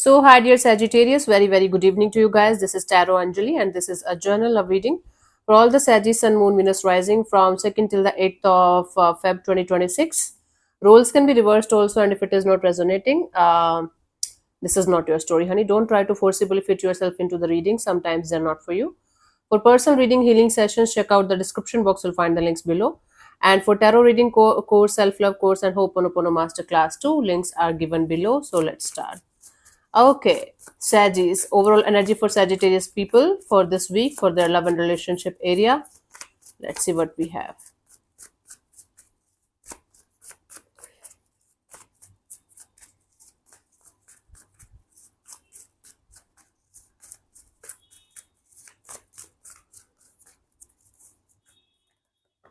So, hi dear Sagittarius, very good evening to you guys. This is Tarot Anjali, and this is a journal of reading for all the Sagittarius Sun, Moon, Venus rising from 2nd till the 8th of Feb 2026. Roles can be reversed also, and if it is not resonating, this is not your story, honey. Don't try to forcibly fit yourself into the reading. Sometimes they're not for you. For personal reading healing sessions, check out the description box. You'll find the links below. And for tarot reading course, self-love course, and Ho'oponopono masterclass too, links are given below. So let's start. Okay, Sagittarius, overall energy for Sagittarius people for this week for their love and relationship area. Let's see what we have.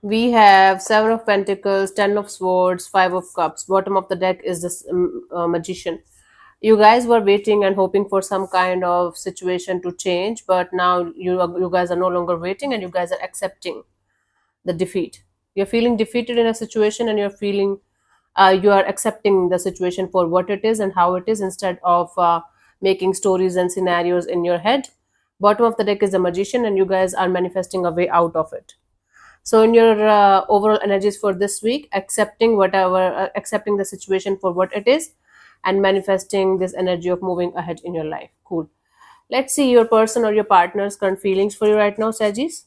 We have Seven of Pentacles, Ten of Swords, Five of Cups. Bottom of the deck is this Magician. You guys were waiting and hoping for some kind of situation to change, but now you guys are no longer waiting and you guys are accepting the defeat. You're feeling defeated in a situation and you're feeling you are accepting the situation for what it is and how it is instead of making stories and scenarios in your head. Bottom of the deck is the Magician and you guys are manifesting a way out of it. So in your overall energies for this week, accepting the situation for what it is and manifesting this energy of moving ahead in your life. Cool. Let's see your person or your partner's current feelings for you right now, Sagittarius.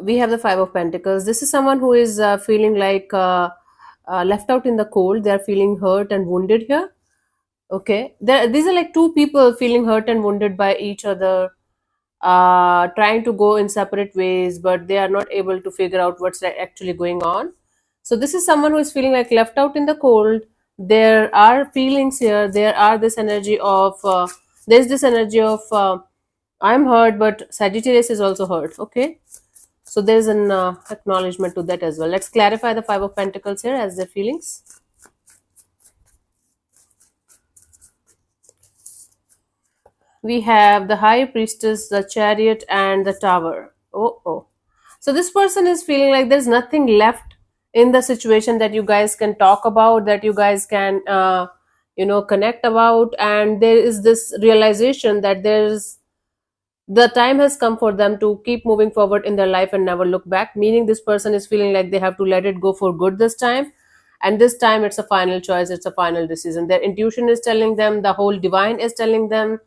We have the Five of Pentacles. This is someone who is feeling like left out in the cold. They are feeling hurt and wounded here. Okay, these are like two people feeling hurt and wounded by each other, trying to go in separate ways, but they are not able to figure out what's actually going on. So this is someone who is feeling like left out in the cold. There are feelings here. There's this energy of I'm hurt, but Sagittarius is also hurt. Okay, so there's an acknowledgement to that as well. Let's clarify the Five of Pentacles here as their feelings. We have the High Priestess, the Chariot, and the Tower. Oh. So this person is feeling like there's nothing left in the situation that you guys can talk about, that you guys can, connect about. And there is this realization that the time has come for them to keep moving forward in their life and never look back. Meaning this person is feeling like they have to let it go for good this time. And this time it's a final choice, it's a final decision. Their intuition is telling them, the whole divine is telling them,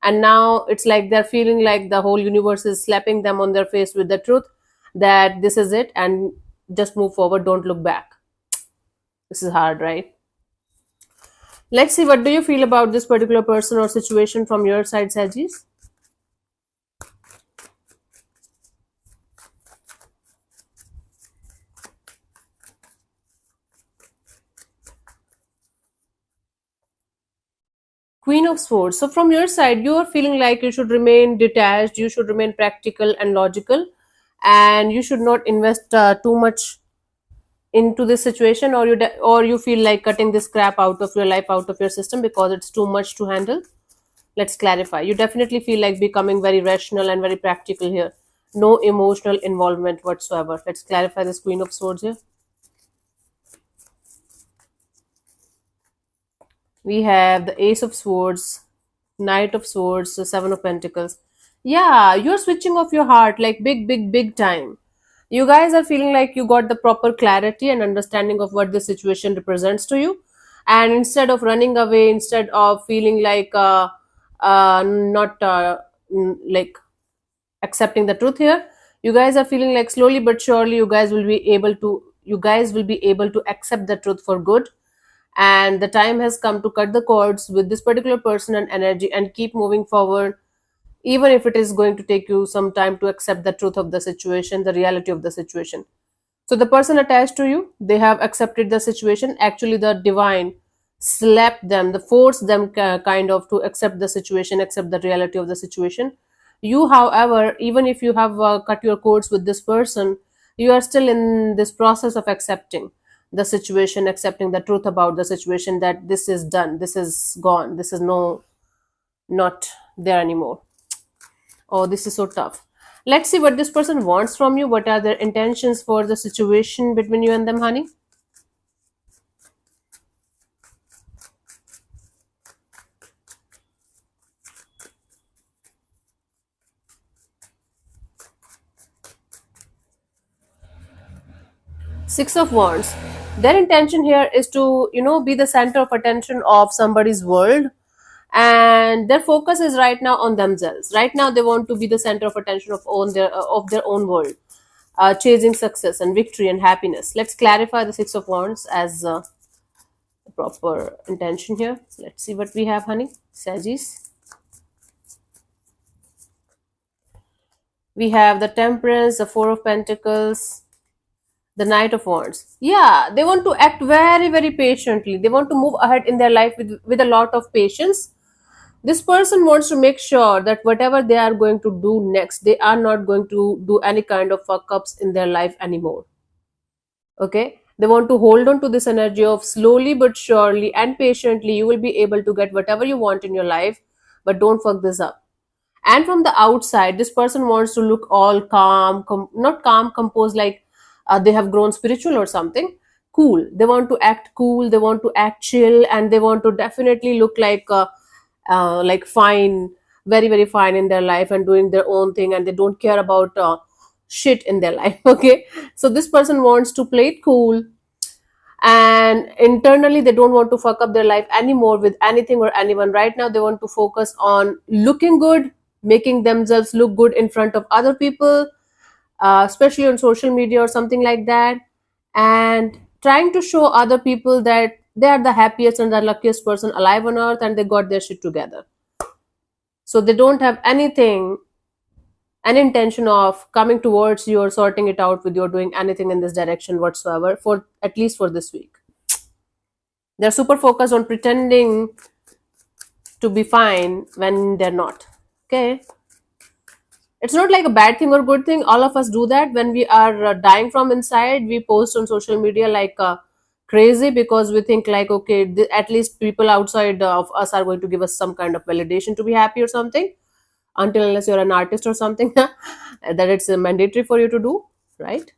and now it's like they're feeling like the whole universe is slapping them on their face with the truth that this is it and just move forward, don't look back. This is hard, right? Let's see, what do you feel about this particular person or situation from your side, Sagittarius? Queen of Swords. So from your side, you are feeling like you should remain detached, you should remain practical and logical, and you should not invest too much into this situation, or you feel like cutting this crap out of your life, out of your system, because it's too much to handle. Let's clarify. You definitely feel like becoming very rational and very practical here. No emotional involvement whatsoever. Let's clarify this Queen of Swords here. We have the Ace of Swords, Knight of Swords, the Seven of Pentacles. Yeah, you're switching off your heart like big time. You guys are feeling like you got the proper clarity and understanding of what the situation represents to you. And instead of running away, instead of feeling like not like accepting the truth here, you guys are feeling like slowly but surely you guys will be able to accept the truth for good, and the time has come to cut the cords with this particular person and energy and keep moving forward, even if it is going to take you some time to accept the truth of the situation, the reality of the situation. So the person attached to you, they have accepted the situation. Actually, the divine slapped them, the forced them kind of to accept the situation, accept the reality of the situation. You, however, even if you have cut your cords with this person, you are still in this process of accepting the situation, accepting the truth about the situation, that this is done, this is gone, this is not there anymore. Oh, this is so tough. Let's see what this person wants from you. What are their intentions for the situation between you and them, honey? Six of Wands. Their intention here is to, be the center of attention of somebody's world, and their focus is right now on themselves. Right now, they want to be the center of attention of their own world, chasing success and victory and happiness. Let's clarify the Six of Wands as the proper intention here. Let's see what we have, honey. Sagittarius. We have the Temperance, the Four of Pentacles, the Knight of Wands. Yeah, they want to act very, very patiently. They want to move ahead in their life with a lot of patience. This person wants to make sure that whatever they are going to do next, they are not going to do any kind of fuck ups in their life anymore. Okay, they want to hold on to this energy of slowly but surely and patiently you will be able to get whatever you want in your life, but don't fuck this up. And from the outside, this person wants to look all calm, not calm, composed, like they have grown spiritual or something. Cool, they want to act cool, they want to act chill, and they want to definitely look like fine, very, very fine in their life and doing their own thing, and they don't care about shit in their life. Okay, so this person wants to play it cool, and internally they don't want to fuck up their life anymore with anything or anyone. Right now they want to focus on looking good, making themselves look good in front of other people, especially on social media or something like that, and trying to show other people that they are the happiest and the luckiest person alive on earth and they got their shit together. So they don't have anything, any intention of coming towards you or sorting it out with you or doing anything in this direction whatsoever, for at least for this week. They're super focused on pretending to be fine when they're not. Okay, it's not like a bad thing or good thing. All of us do that when we are dying from inside. We post on social media like crazy because we think like, okay, at least people outside of us are going to give us some kind of validation to be happy or something, until unless you're an artist or something that it's mandatory for you to do, right?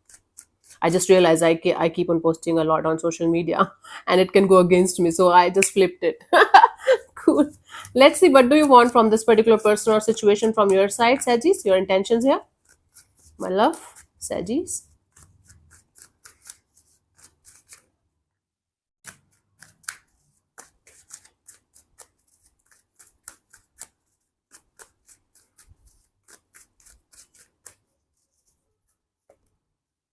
I just realized I keep on posting a lot on social media and it can go against me, so I just flipped it. Cool. Let's see, what do you want from this particular person or situation from your side, Sagittarius? Your intentions here, my love, Sagittarius.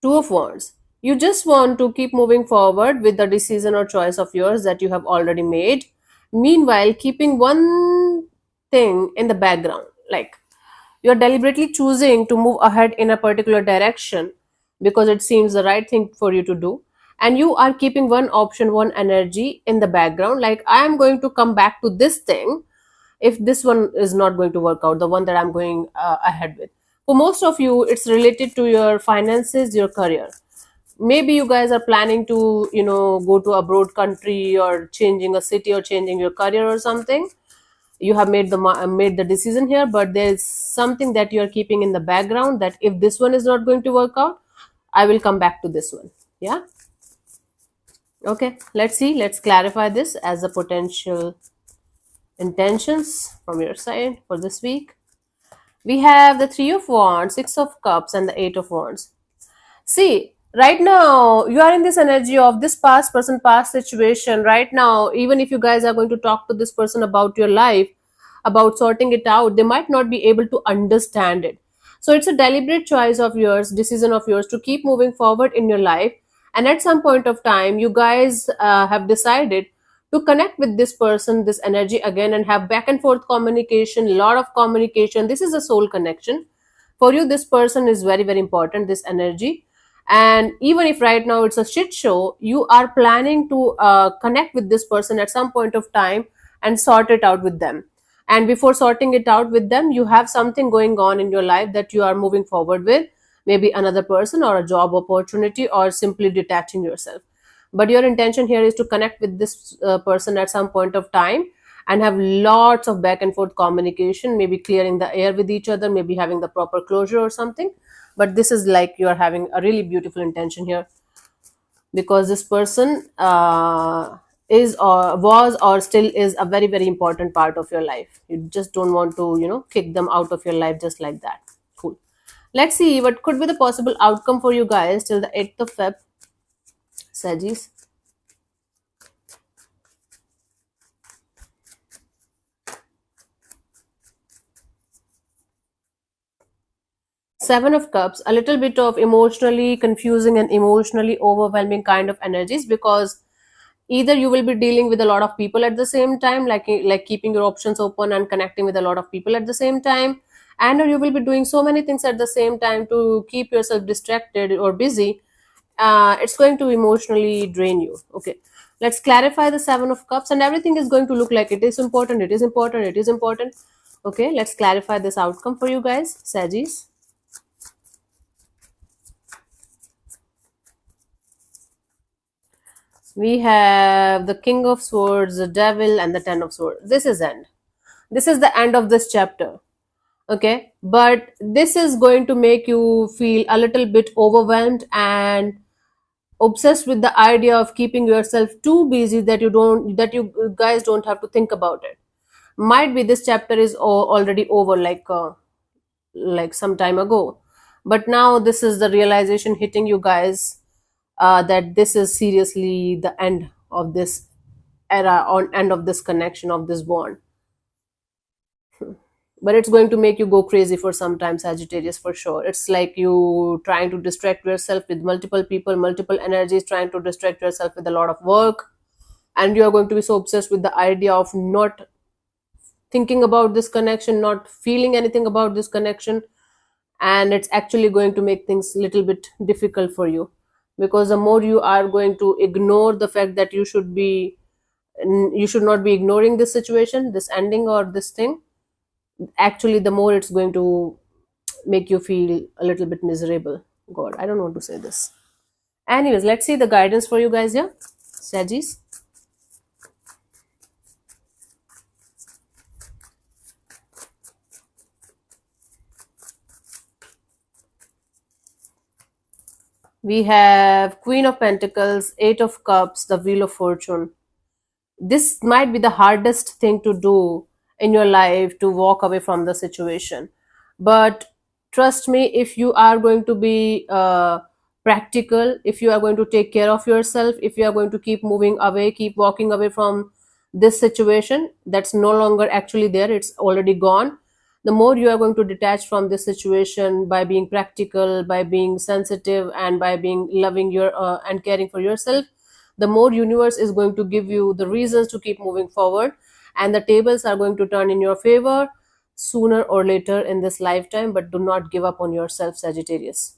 Two of Wands. You just want to keep moving forward with the decision or choice of yours that you have already made. Meanwhile, keeping one thing in the background, like you're deliberately choosing to move ahead in a particular direction because it seems the right thing for you to do. And you are keeping one option, one energy in the background, like I am going to come back to this thing if this one is not going to work out, the one that I'm going ahead with. For most of you, it's related to your finances, your career. Maybe you guys are planning to, go to abroad country or changing a city or changing your career or something. You have made the decision here, but there's something that you are keeping in the background, that if this one is not going to work out, I will come back to this one. Yeah. Okay, let's see, let's clarify this as a potential intentions from your side for this week. We have the Three of Wands, Six of Cups, and the Eight of Wands. See, right now you are in this energy of this past person, past situation. Right now, even if you guys are going to talk to this person about your life, about sorting it out, they might not be able to understand it. So it's a deliberate choice of yours, decision of yours to keep moving forward in your life. And at some point of time, you guys have decided to connect with this person, this energy again, and have back and forth communication, lot of communication. This is a soul connection. For you, this person is very, very important, this energy. And even if right now it's a shit show, you are planning to connect with this person at some point of time and sort it out with them. And before sorting it out with them, you have something going on in your life that you are moving forward with, maybe another person or a job opportunity or simply detaching yourself. But your intention here is to connect with this person at some point of time and have lots of back and forth communication, maybe clearing the air with each other, maybe having the proper closure or something. But this is like you are having a really beautiful intention here, because this person is or was or still is a very very important part of your life. You just don't want to, kick them out of your life just like that. Cool. Let's see what could be the possible outcome for you guys till the 8th of Feb, Sagis. Seven of Cups, a little bit of emotionally confusing and emotionally overwhelming kind of energies, because either you will be dealing with a lot of people at the same time, like keeping your options open and connecting with a lot of people at the same time, and or you will be doing so many things at the same time to keep yourself distracted or busy. It's going to emotionally drain you. Okay, let's clarify the Seven of Cups, and everything is going to look like it is important, it is important, it is important. Okay, let's clarify this outcome for you guys, Sagis. We have the King of Swords, the Devil, and the Ten of Swords. This is end. This is the end of this chapter. Okay, but this is going to make you feel a little bit overwhelmed and obsessed with the idea of keeping yourself too busy that you guys don't have to think about it. Might be this chapter is already over, like some time ago, but now this is the realization hitting you guys, that this is seriously the end of this era, or end of this connection, of this bond. But it's going to make you go crazy for some time, Sagittarius, for sure. It's like you trying to distract yourself with multiple people, multiple energies, trying to distract yourself with a lot of work, and you are going to be so obsessed with the idea of not thinking about this connection, not feeling anything about this connection, and it's actually going to make things a little bit difficult for you, because the more you are going to ignore the fact that you should not be ignoring this situation, this ending or this thing, actually the more it's going to make you feel a little bit miserable. God, I don't want to say this. Anyways, let's see the guidance for you guys here, Sagis. We have Queen of Pentacles, Eight of Cups, the Wheel of Fortune. This might be the hardest thing to do in your life, to walk away from the situation. But trust me, if you are going to be practical, if you are going to take care of yourself, if you are going to keep moving away, keep walking away from this situation that's no longer actually there, it's already gone. The more you are going to detach from this situation by being practical, by being sensitive, and by being loving your and caring for yourself, the more universe is going to give you the reasons to keep moving forward, and the tables are going to turn in your favor sooner or later in this lifetime. But do not give up on yourself, Sagittarius.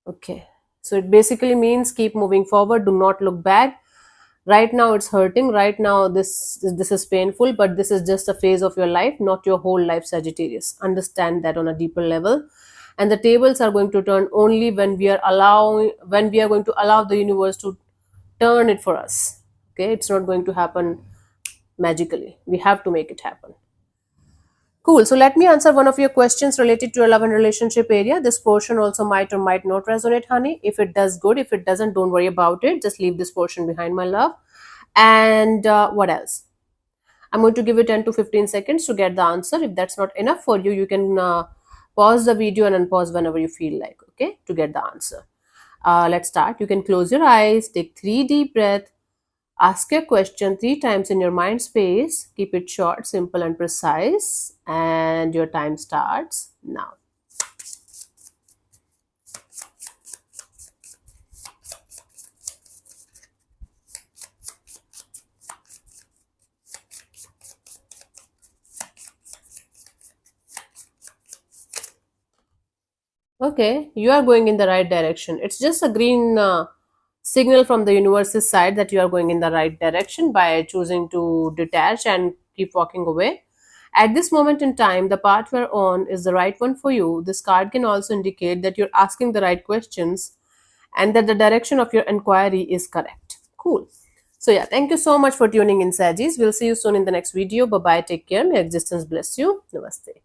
Okay, so it basically means keep moving forward, do not look back. Right now it's hurting, right now this is painful, but this is just a phase of your life, not your whole life, Sagittarius. Understand that on a deeper level. And the tables are going to turn only when we are going to allow the universe to turn it for us. Okay, it's not going to happen magically, we have to make it happen. Cool. So let me answer one of your questions related to your love and relationship area. This portion also might or might not resonate, honey. If it does, good. If it doesn't, don't worry about it. Just leave this portion behind, my love. And what else? I'm going to give you 10 to 15 seconds to get the answer. If that's not enough for you, you can pause the video and unpause whenever you feel like, okay, to get the answer. Let's start. You can close your eyes, take 3 deep breaths, ask your question 3 times in your mind space. Keep it short, simple, and precise. And your time starts now. Okay, you are going in the right direction. It's just a green signal from the universe's side that you are going in the right direction by choosing to detach and keep walking away. At this moment in time, the path we're on is the right one for you. This card can also indicate that you're asking the right questions and that the direction of your inquiry is correct. Cool. So yeah, thank you so much for tuning in, Sajis. We'll see you soon in the next video. Bye bye. Take care. May existence bless you. Namaste.